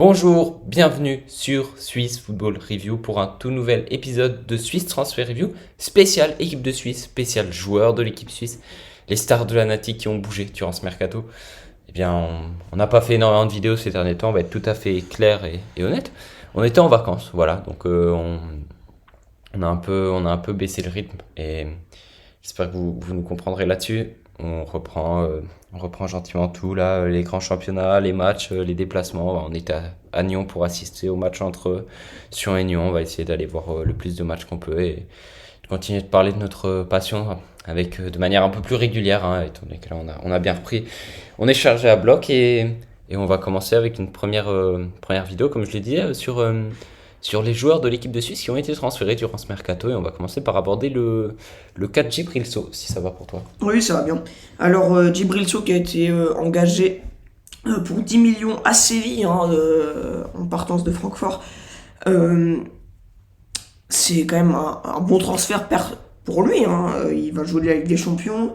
Bonjour, bienvenue sur Swiss Football Review pour un tout nouvel épisode de Swiss Transfer Review, spécial équipe de Suisse, spécial joueurs de l'équipe suisse, les stars de la Nati qui ont bougé durant ce mercato. Eh bien, on n'a pas fait énormément de vidéos ces derniers temps, on va être tout à fait clair et honnête. On était en vacances, voilà, donc on a un peu baissé le rythme et j'espère que vous nous comprendrez là-dessus. On reprend gentiment tout, là, les grands championnats, les matchs, les déplacements. On était à Nyon pour assister au match entre Sion et Nyon. On va essayer d'aller voir le plus de matchs qu'on peut et de continuer de parler de notre passion de manière un peu plus régulière, hein, étant donné que là, on a bien repris. On est chargé à bloc et on va commencer avec une première vidéo, comme je l'ai dit, sur les joueurs de l'équipe de Suisse qui ont été transférés durant ce mercato. Et on va commencer par aborder le cas de Djibril Sow, si ça va pour toi. Oui, ça va bien. Alors, Djibril Sow qui a été engagé pour 10 millions à Séville, en partance de Francfort. Euh, c'est quand même un bon transfert pour lui, hein. Il va jouer la Ligue des Champions.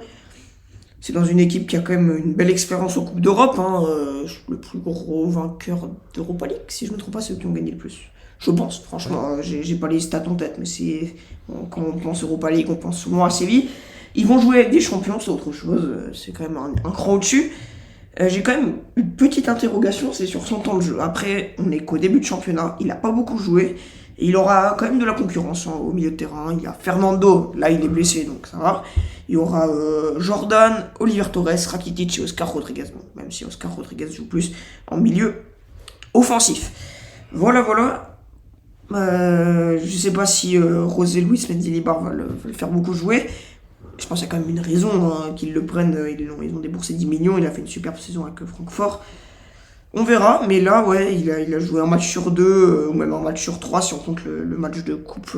C'est dans une équipe qui a quand même une belle expérience en Coupe d'Europe, hein. Le plus gros vainqueur d'Europa League, si je ne me trompe pas, c'est eux qui ont gagné le plus. Je pense, franchement, j'ai pas les stats en tête, mais quand on pense Europa League, on pense souvent à Séville. Ils vont jouer avec des champions, c'est autre chose, c'est quand même un cran au-dessus. J'ai quand même une petite interrogation, c'est sur son temps de jeu. Après, on est qu'au début de championnat, il n'a pas beaucoup joué, et il aura quand même de la concurrence, hein, au milieu de terrain. Il y a Fernando, là il est blessé, donc ça va. Il y aura Jordan, Oliver Torres, Rakitic et Oscar Rodriguez. Bon, même si Oscar Rodriguez joue plus en milieu offensif. Voilà. Je sais pas si José Luis Mendilibar va le faire beaucoup jouer. Je pense qu'il y a quand même une raison, hein, qu'ils le prennent. Ils ont déboursé 10 millions. Il a fait une superbe saison avec Francfort. On verra, mais là, ouais, il a joué un match sur deux, ou même un match sur trois si on compte le match de Coupe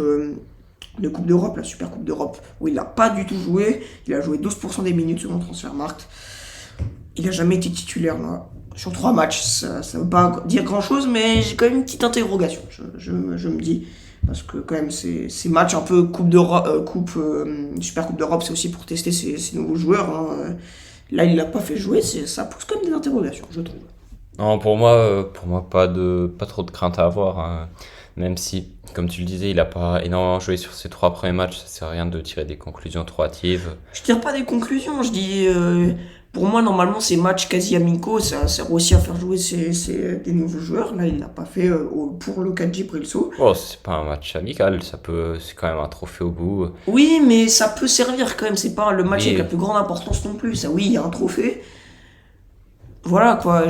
d'Europe, la Super Coupe d'Europe, où il n'a pas du tout joué. Il a joué 12% des minutes selon Transfermarkt. Il n'a jamais été titulaire là. Sur trois matchs. Ça ne veut pas dire grand chose, mais j'ai quand même une petite interrogation, je me dis. Parce que quand même, ces matchs un peu Super Coupe d'Europe, c'est aussi pour tester ces nouveaux joueurs, hein. Là, il l'a pas fait jouer, ça pousse quand même des interrogations, je trouve. Non, pour moi pas trop de crainte à avoir, hein. Même si, comme tu le disais, il n'a pas énormément joué sur ses trois premiers matchs, ça sert à rien de tirer des conclusions trop hâtives. Je tire pas des conclusions, je dis. Pour moi, normalement, ces matchs quasi amicaux, ça sert aussi à faire jouer des nouveaux joueurs. Là, il l'a pas fait pour le cas de Djibril Sow. Oh, c'est pas un match amical, c'est quand même un trophée au bout. Oui, mais ça peut servir quand même. C'est pas le match Oui. avec la plus grande importance non plus. Ça, oui, il y a un trophée. Voilà quoi.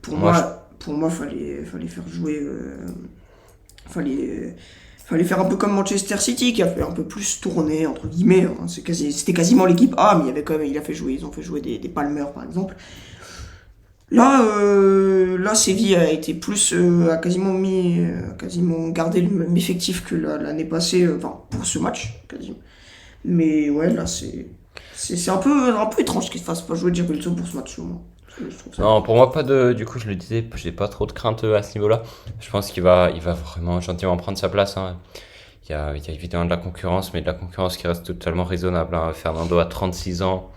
Pour Moi, moi, fallait faire jouer. Fallait faire un peu comme Manchester City qui a fait un peu plus tourner entre guillemets, hein. C'était quasiment l'équipe A, mais ils ont fait jouer des Palmer par exemple. Là, Séville a été plus, a quasiment gardé le même effectif que l'année passée, enfin pour ce match quasiment. Mais ouais, là c'est un peu étrange qu'il ne fasse pas jouer Djibril Sow pour ce match, au moins. Je trouve ça. non, pour moi, du coup, je le disais, j'ai pas trop de crainte à ce niveau-là. Je pense qu'il va vraiment gentiment prendre sa place, hein. Il y a évidemment de la concurrence, mais de la concurrence qui reste totalement raisonnable, hein. Fernando a 36 ans.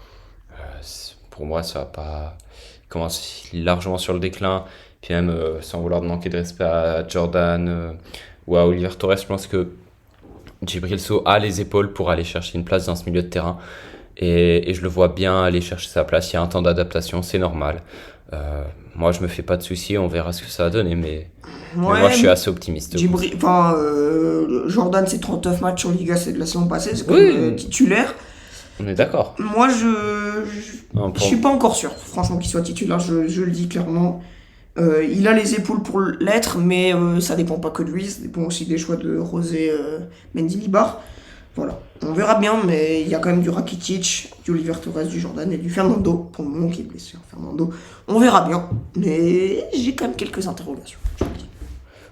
Pour moi, ça va pas. Il commence largement sur le déclin. Puis même, sans vouloir manquer de respect à Jordan ou à Oliver Torres, je pense que Djibril Sow a les épaules pour aller chercher une place dans ce milieu de terrain. Et je le vois bien aller chercher sa place. Il y a un temps d'adaptation, c'est normal. Moi, je me fais pas de soucis, on verra ce que ça va donner, mais moi, je suis assez optimiste. Jordan, c'est 39 matchs en Liga, c'est de la saison passée, c'est comme Oui. titulaire. On est d'accord. Moi, je suis pas encore sûr, franchement, qu'il soit titulaire, je le dis clairement. Il a les épaules pour l'être, mais ça dépend pas que de lui, ça dépend aussi des choix de José Mendilibar. Voilà, on verra bien, mais il y a quand même du Rakitic, du Oliver Torres, du Jordan et du Fernando, pour le moment qui est blessé, hein, Fernando. On verra bien, mais j'ai quand même quelques interrogations, je le dis.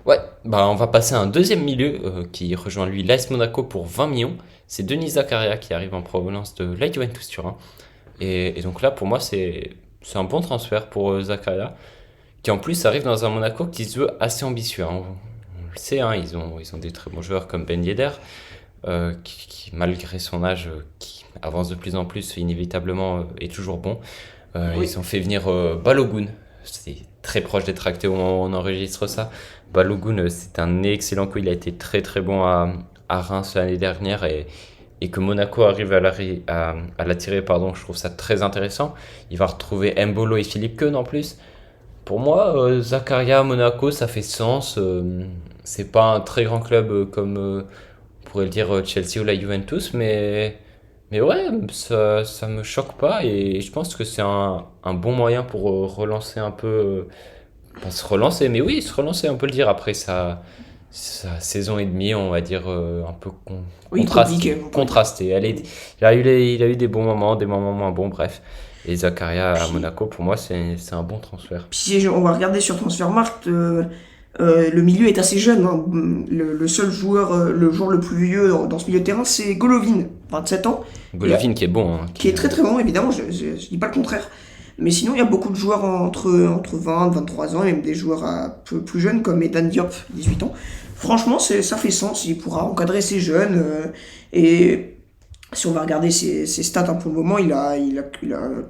Ouais, on va passer à un deuxième milieu qui rejoint lui l'AS Monaco pour 20 millions. C'est Denis Zakaria qui arrive en provenance de la Juventus Turin. Et donc là, pour moi, c'est un bon transfert pour Zakaria, qui en plus arrive dans un Monaco qui se veut assez ambitieux, hein. On le sait, hein, ils ont des très bons joueurs comme Ben Yedder, qui, malgré son âge, qui avance de plus en plus, inévitablement, est toujours bon. Oui. Ils ont fait venir Balogun, c'est très proche d'être acté au moment où on enregistre ça. Balogun, c'est un excellent coup. Il a été très très bon à Reims l'année dernière et que Monaco arrive à l'attirer, pardon, je trouve ça très intéressant. Il va retrouver Mbolo et Philippe Keun en plus. Pour moi, Zakaria à Monaco, ça fait sens. C'est pas un très grand club comme on pourrait le dire Chelsea ou la Juventus, mais ouais, ça me choque pas et je pense que c'est un bon moyen pour relancer un peu. Pas se relancer, mais oui, se relancer, on peut le dire, après sa saison et demie, on va dire, un peu Oui, compliqué. On peut dire. contrastée. Il a eu des bons moments, des moments moins bons, bref. Et Zakaria à Puis, Monaco, pour moi, c'est un bon transfert. puis si on va regarder sur Transfermarkt, le milieu est assez jeune, hein. Le seul joueur, le joueur le plus vieux dans ce milieu de terrain, c'est Golovin, 27 ans. Golovin qui est bon. Hein, Qui est très très bon, évidemment, je dis pas le contraire. Mais sinon, il y a beaucoup de joueurs entre 20 23 ans, et même des joueurs un peu plus jeunes, comme Edan Diop, 18 ans. Franchement, ça fait sens, il pourra encadrer ces jeunes. Et si on va regarder ses stats, hein, pour le moment, il a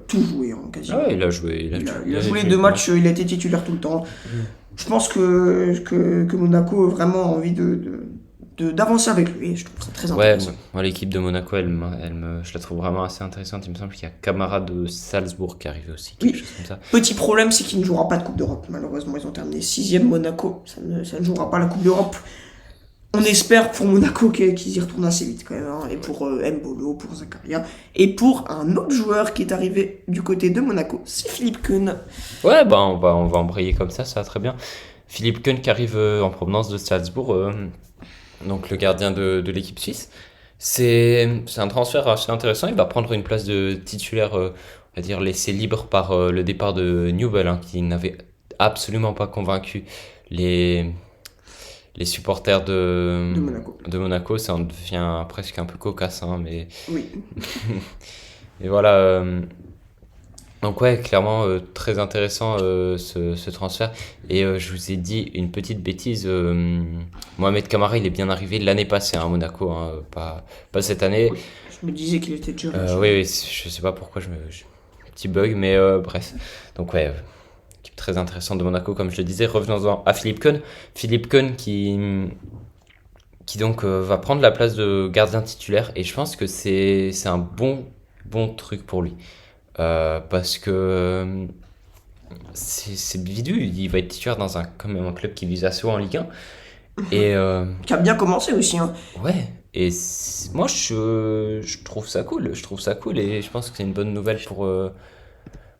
tout joué, hein, quasiment. Ah ouais, il a joué. Il a joué les 2 matchs, il a été titulaire tout le temps. Je pense que Monaco a vraiment envie d'avancer avec lui, et je trouve ça très Ouais, intéressant. moi l'équipe de Monaco, je la trouve vraiment assez intéressante. Il me semble qu'il y a Camara de Salzbourg qui arrive aussi, quelque Oui. chose comme ça. Petit problème, c'est qu'il ne jouera pas de Coupe d'Europe. Malheureusement, ils ont terminé 6ème Monaco. Ça ne jouera pas la Coupe d'Europe. On espère pour Monaco qu'ils y retournent assez vite quand même, hein. Et pour Mbolo, pour Zakaria. Et pour un autre joueur qui est arrivé du côté de Monaco, c'est Philippe Keun. Ouais, bah on va embrayer comme ça va très bien. Philippe Keun qui arrive en provenance de Salzbourg, donc le gardien de l'équipe suisse. C'est un transfert assez intéressant. Il va prendre une place de titulaire, on va dire, laissé libre par le départ de Newell, hein, qui n'avait absolument pas convaincu les supporters de Monaco. Ça en devient presque un peu cocasse, hein, mais Oui. et voilà. Donc ouais, clairement, très intéressant ce transfert. Et je vous ai dit une petite bêtise. Mohamed Camara, il est bien arrivé l'année passée, hein, à Monaco, hein, pas cette année. Oui. Je me disais qu'il était déjà Oui, je sais pas pourquoi petit bug, mais bref. Donc ouais, équipe très intéressante de Monaco, comme je le disais. Revenons-en à Philippe Keun. Philippe Keun qui donc va prendre la place de gardien titulaire. Et je pense que c'est un bon truc pour lui. Parce que c'est bidu, il va être titulaire dans quand même un club qui vise assez haut en Ligue 1. Et qui a bien commencé aussi, hein. ouais, et moi je trouve ça cool, et je pense que c'est une bonne nouvelle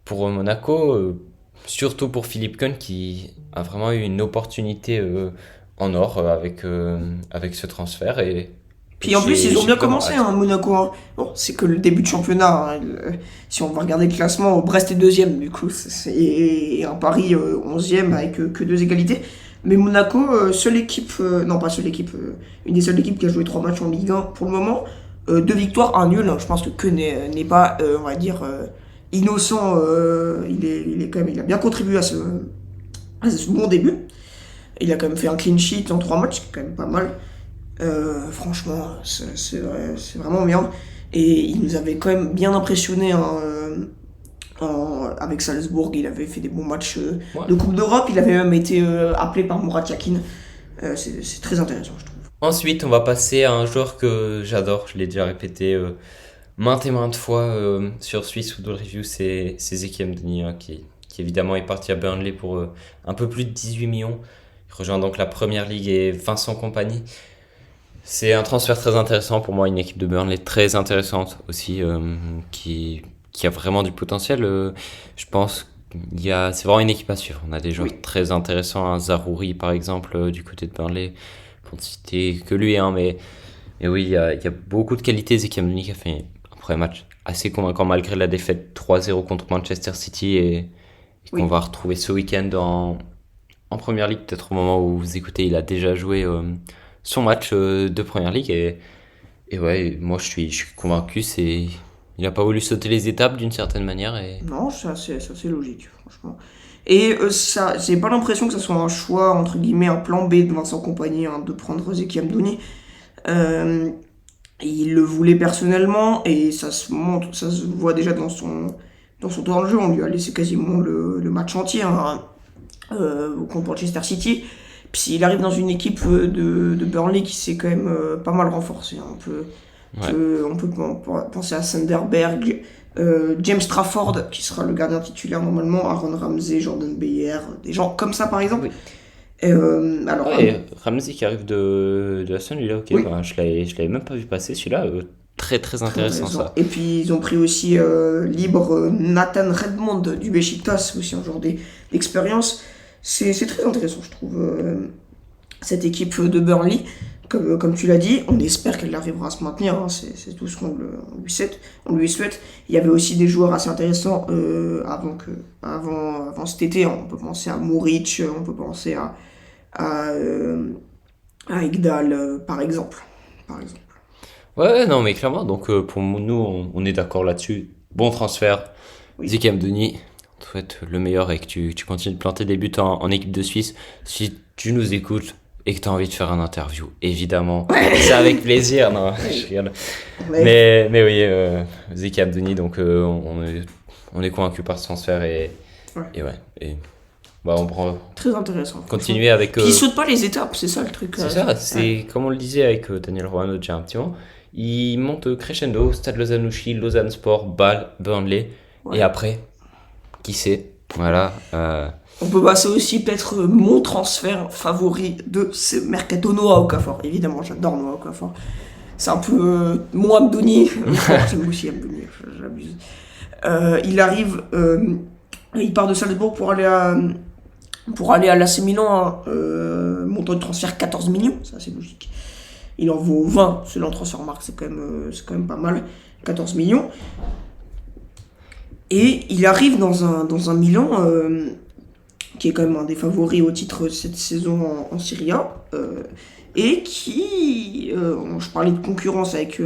pour Monaco, surtout pour Philippe Keun qui a vraiment eu une opportunité en or avec ce transfert. Puis en plus, ils ont bien commencé, hein, Monaco, hein. Bon, c'est que le début de championnat, hein. Si on va regarder le classement, Brest est deuxième, du coup, et un Paris 11e avec que 2 égalités. Mais Monaco, seule équipe, non pas seule équipe, une des seules équipes qui a joué 3 matchs en Ligue 1 pour le moment, 2 victoires, 1 nul, hein. Je pense que n'est pas, on va dire, innocent. Il est quand même, il a bien contribué à ce bon début. Il a quand même fait un clean sheet en 3 matchs, c'est quand même pas mal. Franchement, c'est vraiment bien. Et il nous avait quand même bien impressionné, hein, avec Salzbourg. Il avait fait des bons matchs Ouais. de Coupe d'Europe. Il avait même été appelé par Murat Yakin. C'est très intéressant, je trouve. Ensuite, on va passer à un joueur que j'adore, je l'ai déjà répété maintes et maintes fois sur Swiss Football Review, c'est Ezequiel Denis, hein, qui évidemment est parti à Burnley pour un peu plus de 18 millions. Il rejoint donc la Première Ligue et Vincent Kompany. C'est un transfert très intéressant pour moi, une équipe de Burnley très intéressante aussi, qui a vraiment du potentiel. Je pense c'est vraiment une équipe à suivre. On a des joueurs très intéressants, un Zaroury par exemple, du côté de Burnley, pour ne citer que lui, hein, mais oui, il y a beaucoup de qualités. Ezequiel Denis qui a fait un premier match assez convaincant malgré la défaite 3-0 contre Manchester City et qu'on va retrouver ce week-end en Première Ligue. Peut-être au moment où vous écoutez, il a déjà joué son match de Première Ligue et ouais, moi je suis convaincu. Il n'a pas voulu sauter les étapes d'une certaine manière. Non, ça c'est logique, franchement. Et ça, j'ai pas l'impression que ça soit un choix, entre guillemets, un plan B de Vincent Kompany, hein, de prendre Ezequiel Denis. Il le voulait personnellement et ça se voit déjà dans son temps de jeu. On lui a laissé quasiment le match entier, hein. contre Manchester City. Puis il arrive dans une équipe de Burnley qui s'est quand même pas mal renforcée. On peut penser à Sunderberg, James Trafford qui sera le gardien titulaire normalement, Aaron Ramsey, Jordan Beyer, des gens comme ça par exemple. Oui. Alors, Ramsey qui arrive de Aston Villa, ok, oui. je l'avais même pas vu passer celui-là, très très intéressant ça. Et puis ils ont pris aussi libre Nathan Redmond du Beşiktaş, aussi un genre d'expérience. C'est très intéressant, je trouve, cette équipe de Burnley. Comme tu l'as dit, on espère qu'elle arrivera à se maintenir, hein, c'est tout ce on lui souhaite. Il y avait aussi des joueurs assez intéressants avant cet été. On peut penser à Muric, on peut penser à Ekdal, par exemple. Ouais, non mais clairement, donc pour nous on est d'accord là-dessus. Bon transfert, Oui. Zeki Amdouni, on te souhaite le meilleur et que tu continues de planter des buts en équipe de Suisse. Si tu nous écoutes et que tu as envie de faire une interview, évidemment, c'est avec plaisir, non, je rigole. Mais oui, Zeki Amdouni, donc on est convaincu par ce transfert et on prend Très intéressant. continuer avec... Puis il saute pas les étapes, c'est ça le truc. C'est ça, c'est comme on le disait avec Daniel Roano déjà un petit moment, il monte crescendo, Stade Lausanne-Ouchy, Lausanne Sport, Bâle, Burnley, et après, qui sait, voilà. On peut passer aussi peut-être mon transfert favori de ce mercato, Noah Okafor. Évidemment, j'adore Noah Okafor. C'est un peu mon Amdouni. J'aime aussi Amdouni, j'abuse. Il arrive, il part de Salzbourg pour aller à l'AC Milan, montant de transfert 14 millions, ça c'est logique. Il en vaut 20 selon Transfermarkt, c'est quand même pas mal, 14 millions. Et il arrive dans un Milan qui est quand même un des favoris au titre cette saison en Serie A, et qui, je parlais de concurrence avec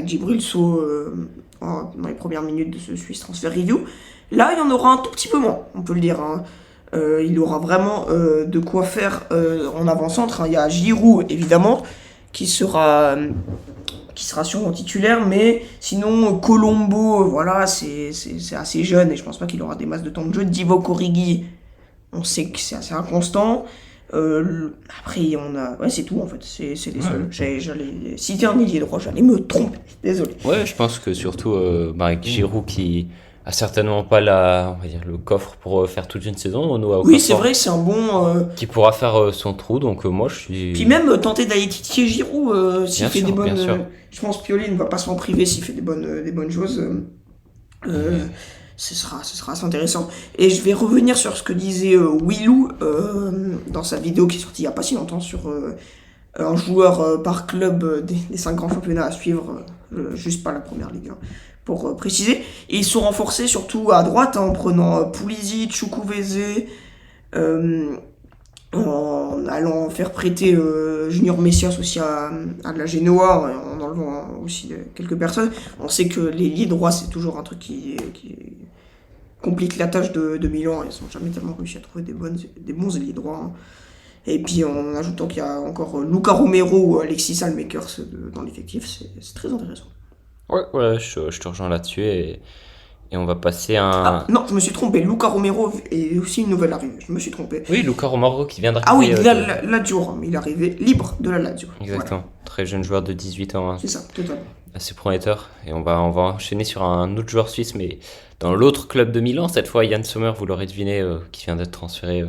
Djibril Sow dans les premières minutes de ce Swiss Transfer Review. Là, il y en aura un tout petit peu moins, on peut le dire. Hein. Il aura vraiment de quoi faire en avant-centre. Hein. Il y a Giroud, évidemment, qui sera sûrement titulaire, mais sinon, Colombo, voilà, c'est assez jeune et je pense pas qu'il aura des masses de temps de jeu. Divock Origi, on sait que c'est assez inconstant. Après, on a... Ouais, c'est tout, en fait. C'est les seuls. J'allais citer un ailier droit, j'allais me tromper. Désolé. Ouais, je pense que surtout avec Giroud qui a certainement pas on va dire, le coffre pour faire toute une saison. Oui, c'est vrai, c'est un bon... Qui pourra faire son trou, donc moi je suis... Puis même tenter d'aller titiller Giroud s'il fait des bonnes... Bien sûr. Je pense que Pioli ne va pas s'en priver s'il fait des bonnes choses. Ce sera assez intéressant. Et je vais revenir sur ce que disait Willou dans sa vidéo qui est sortie il n'y a pas si longtemps sur un joueur par club des 5 grands championnats à suivre, juste pas la première ligue, hein, pour préciser. Et ils sont renforcés surtout à droite, hein, en prenant Pulisic, Chukwueze, en allant faire prêter Junior Messias aussi à de la Genoa, en enlevant aussi quelques personnes. On sait que les liés droits, c'est toujours un truc qui complique la tâche de Milan. Ils n'ont jamais tellement réussi à trouver des bons ailiers droits. Hein. Et puis en ajoutant qu'il y a encore Luca Romero ou Alexis Salmakers dans l'effectif, c'est très intéressant. Ouais, je te rejoins là-dessus et on va passer à un... Ah, non, je me suis trompé. Luca Romero est aussi une nouvelle arrivée. Je me suis trompé. Oui, Luca Romero qui vient d'arriver. Ah oui, la Lazio, mais il est arrivé libre de la Lazio. Exactement. Voilà. Très jeune joueur de 18 ans. Hein. C'est ça, totalement. Assez prometteur. Et on va enchaîner sur un autre joueur suisse, mais dans l'autre club de Milan, cette fois, Yann Sommer, vous l'aurez deviné, qui vient d'être transféré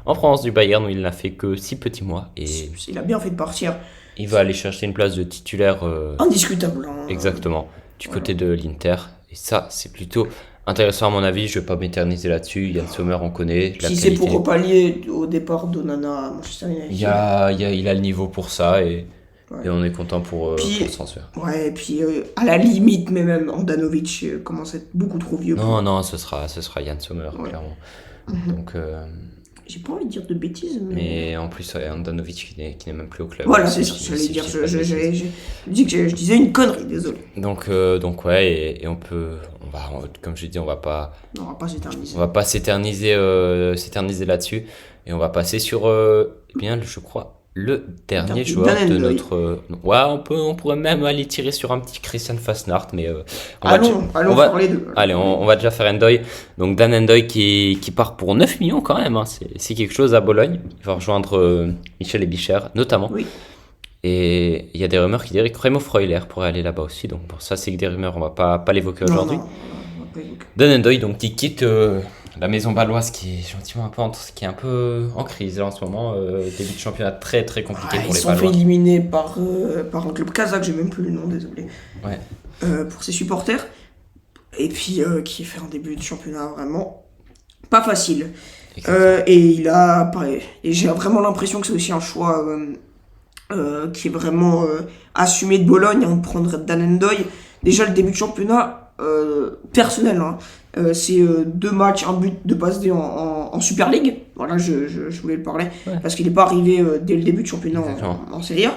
en France du Bayern, où il n'a fait que 6 petits mois. Et il a bien fait de partir. Il va aller chercher une place de titulaire. Indiscutable. Hein. Exactement. Du côté de l'Inter. Et ça, c'est plutôt intéressant à mon avis. Je ne vais pas m'éterniser là-dessus. Yann Sommer, on connaît. Si c'est pour pallier au départ d'Onana à Manchester United. Il a le niveau pour ça et on est content pour ce transfert. Ouais, et puis à la limite, mais même Andanovic commence à être beaucoup trop vieux. Non, ce sera Yann Sommer, clairement. Donc, j'ai pas envie de dire de bêtises, mais en plus, Andanovic qui n'est même plus au club. Voilà, c'est ça, j'allais dire. Je disais une connerie, désolé. Donc ouais, et comme je l'ai dit, on va pas s'éterniser. On va pas s'éterniser là-dessus. Et on va passer sur, je crois, le dernier Dernier, joueur Dan de Ndoye. notre. Ouais, on pourrait même aller tirer sur un petit Christian Fasnart, mais on va, Allons on va- faire les deux. allez, on va déjà faire Ndoye. Donc Dan Ndoye qui part pour 9 millions quand même, hein. C'est quelque chose à Bologne. Il va rejoindre Michel Ebicher notamment. Oui. Et il y a des rumeurs qui diraient que Remo Freuler pourrait aller là-bas aussi. Donc bon, ça c'est que des rumeurs, on va pas l'évoquer Non, aujourd'hui. non, on va pas évoquer. Dan Ndoye donc qui quitte la maison baloise qui est gentiment qui est un peu en crise là, en ce moment. Début de championnat très très compliqué Ah, pour ils les sont fait Palois. éliminer par un club kazakh, j'ai même plus le nom, désolé. Ouais. Pour ses supporters. Et puis qui fait un début de championnat vraiment pas facile. Et il a pareil, et j'ai vraiment l'impression que c'est aussi un choix qui est vraiment assumé de Bologne, hein, de prendre Dan Ndoye. Déjà le début de championnat personnel, hein, c'est 2 matchs, un but de passe D en Super League. Voilà, je voulais le parler, Ouais. parce qu'il n'est pas arrivé dès le début de championnat Exactement. en Serie A.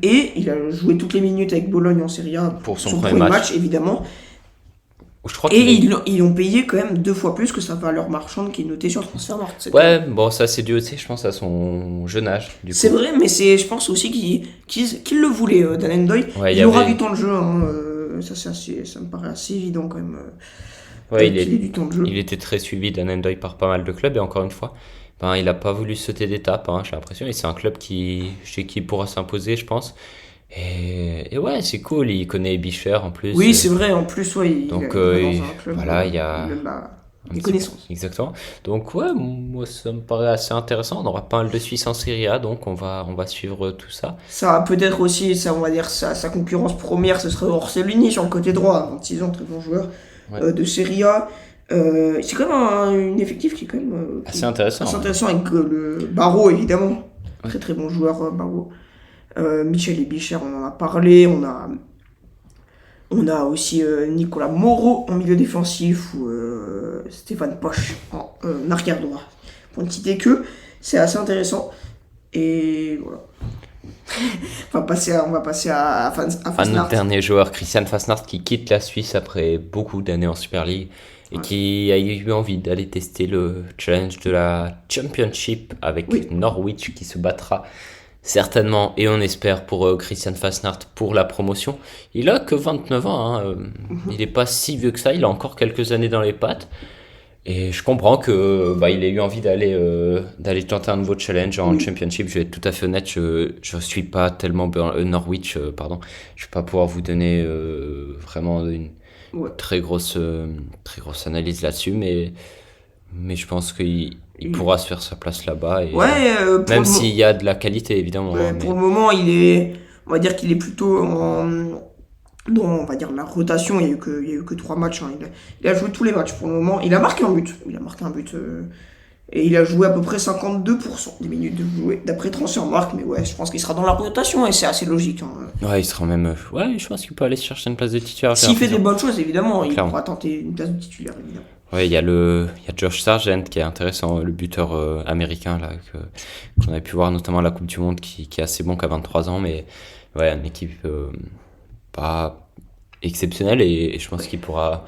Et il a joué toutes les minutes avec Bologne en Serie A Pour son premier match. évidemment. Je crois Et qu'il est- ils l'ont payé quand même 2 fois plus que sa valeur marchande qui est notée sur Transfermarkt. C'était- Ouais, bon, ça c'est dû aussi, je pense, à son jeune âge. Du coup. C'est vrai, mais je pense aussi qu'il le voulait, Dan Ndoye. Ouais, Il aura du temps de jeu, hein, ça me paraît assez évident quand même. Ouais, qu'il ait du temps de jeu. il était très suivi Dan Ndoye par pas mal de clubs et encore une fois, ben, il a pas voulu sauter d'étape, hein, j'ai l'impression. Et c'est un club chez qui il pourra s'imposer, je pense. Et ouais, c'est cool, il connaît Bicher en plus. Oui, c'est vrai, en plus, ouais, Donc, il est dans un club, voilà, il y a il a un des petit- connaissances. Exactement. Donc ouais, moi ça me paraît assez intéressant. On aura pas mal de Suisse en Serie A, donc on va suivre tout ça. Ça peut-être aussi, ça, on va dire, sa concurrence première, ce serait Orsolini sur le côté droit, 26 ans, très bon joueur Ouais. de Serie A. C'est quand même un effectif qui est quand même Assez intéressant. assez Ouais. intéressant avec le Barreau, évidemment. Ouais. Très très bon joueur, Barreau. Michel Ebicher, on en a parlé. On a aussi Nicolas Moreau en milieu défensif ou Stéphane Poche en arrière droit. Pour ne citer que, c'est assez intéressant. Et voilà. on va passer à À notre Fasnart. dernier joueur, Christian Fasnart, qui quitte la Suisse après beaucoup d'années en Super League et Ouais. qui a eu envie d'aller tester le challenge de la Championship avec Oui. Norwich qui se battra certainement et on espère pour Christian Fasnart pour la promotion. Il a que 29 ans, hein, il n'est pas si vieux que ça, il a encore quelques années dans les pattes. Et je comprends que il ait eu envie d'aller tenter un nouveau challenge en Oui. Championship. Je vais être tout à fait honnête, je suis pas tellement Norwich, pardon. Je vais pas pouvoir vous donner vraiment une Ouais. très grosse analyse là-dessus, mais je pense qu'il Il- pourra se faire sa place là-bas. Et, Ouais, pour même le mo- s'il y a de la qualité évidemment. ouais, hein, pour mais- le moment, on va dire qu'il est plutôt dans, on va dire, la rotation. Il y a eu que 3 matchs, hein. Il a joué tous les matchs pour le moment. Il a marqué un but. Et il a joué à peu près 52% des minutes de jouer, d'après Transfermarkt. Mais ouais, je pense qu'il sera dans la rotation et c'est assez logique, hein. Ouais, il sera même. Ouais, je pense qu'il peut aller se chercher une place de titulaire. j'ai S'il fait des l'impression. bonnes choses, évidemment, il Clairement. pourra tenter une place de titulaire, évidemment. Ouais, il y a Josh Sargent qui est intéressant, le buteur américain là qu'on avait pu voir notamment à la Coupe du Monde qui est assez bon qu'à 23 ans, mais ouais, une équipe pas exceptionnelle et je pense qu'il pourra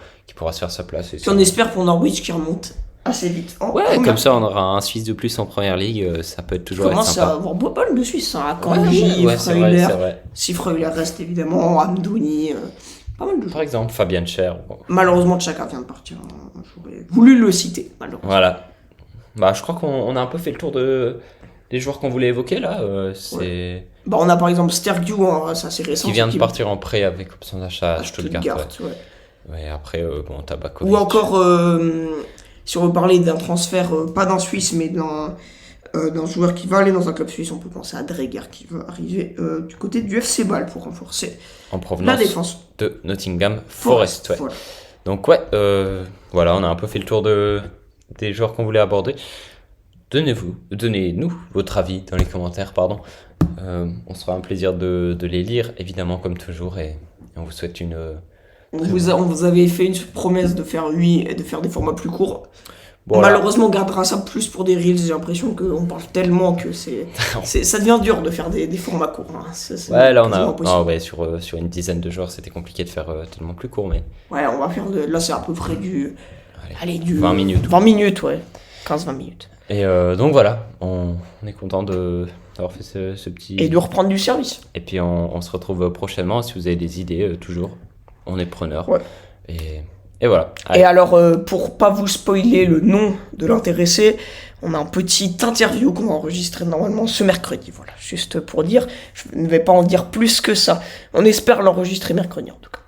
se faire sa place. Et Puis on espère pour Norwich qui remonte assez vite. Ouais, comme ça on aura un Suisse de plus en première ligue, ça peut être On toujours être commence à sympa. avoir pas mal de Suisses, hein. Ouais, Akanji, ouais, c'est vrai, Freuler. c'est vrai. Si Freuler reste, évidemment, Amdouni, pas mal de joueurs. Par exemple, Fabien Cher. Bon. Malheureusement, Chaka vient de partir, hein. J'aurais voulu le citer, malheureusement. Voilà. Je crois qu'on a un peu fait le tour des joueurs qu'on voulait évoquer là. C'est Bah, on a par exemple Stergiou, hein, ça c'est récent. qui vient de qui- partir en prêt avec option d'achat à à Stuttgart. ouais. Ouais, après, Tabakovic. Ou encore, si on veut parler d'un transfert, pas d'un Suisse, mais d'un joueur qui va aller dans un club suisse, on peut penser à Dreger qui va arriver du côté du FC Bâle pour renforcer En la provenance défense. de Nottingham Forest. Ouais. Voilà. Donc ouais, voilà, on a un peu fait le tour des joueurs qu'on voulait aborder. Donnez-nous votre avis dans les commentaires, pardon. On sera un plaisir de les lire, évidemment, comme toujours, et on vous souhaite une... On vous avait fait une promesse de faire 8 et de faire des formats plus courts. Voilà. Malheureusement, on gardera ça plus pour des reels. J'ai l'impression qu'on parle tellement que ça devient dur de faire des formats courts, hein. C'est Ouais, là on quasiment a... impossible. Ah ouais, sur une dizaine de joueurs, c'était compliqué de faire tellement plus court, mais... Ouais, on va faire là, c'est à peu près du 20 minutes. 20 minutes, ouais. 15-20 minutes. Et donc voilà, on est content d'avoir fait ce petit... Et de reprendre du service. Et puis on se retrouve prochainement. Si vous avez des idées, toujours, on est preneur. Ouais. Et voilà. Et alors, pour pas vous spoiler le nom de l'intéressé, on a un petit interview qu'on va enregistrer normalement ce mercredi. Voilà, juste pour dire, je ne vais pas en dire plus que ça. On espère l'enregistrer mercredi en tout cas.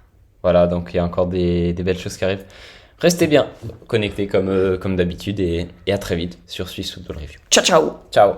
Voilà, donc il y a encore des belles choses qui arrivent. Restez bien connectés comme d'habitude et à très vite sur Swiss Football Review. Ciao ciao. Ciao.